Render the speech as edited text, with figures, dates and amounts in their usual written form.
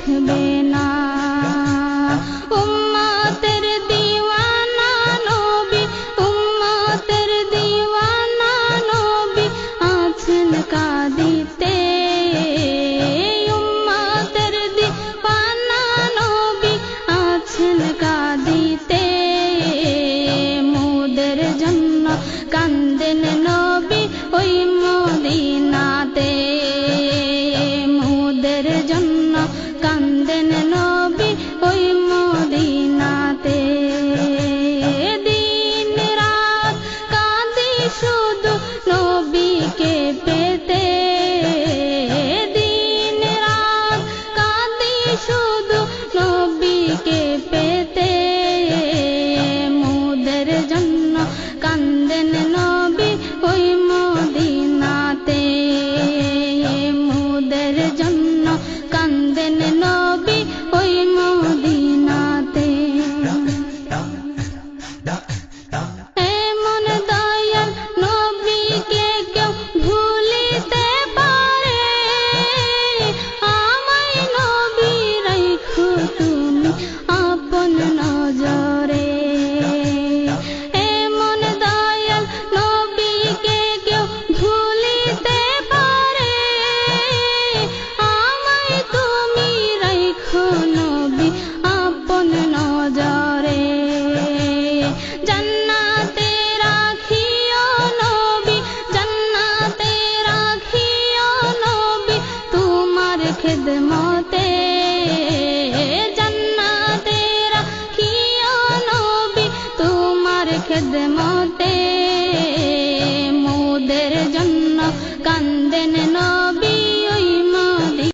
দেখবে না। উম্মতের দিওয়ানা নবী, উম্মতের দিওয়ানা নবী আছেন কাঁদিতে। উম্মতের দিওয়ানা নবী আছেন কাঁদিতে। মোদের জন্য কান্দেন নবী ওই মদিনাতে। মোদের জন্য কান্দেন নবী ওই মদিনাতে। দিন রাত কাঁদি শুধু নবীকে পেতে। দিন রাত কাঁদি শুধু নবীকে পেতে। মোদের জন্য কান্দেন নবী ওই মদিনাতে। মোদের জন্য কান্দেন নবী ওই মদিনাতে। এমন দয়াল নবীকে কেউ ভুলিতে পারে? আমায় নবী রাইখো তুমি আপন নজরে। এমন দয়াল নবীকে কেউ ভুলিতে পারে? আমায় তুমি রাইখো নবী আপন নজরে। জান্নাতে রাখিও নবী, জান্নাতে রাখিও নবী তোমার খেদমতে। জান্নাতে রাখিও নবী তোমার খেদমতে। মোদের জন্য কান্দেন নবী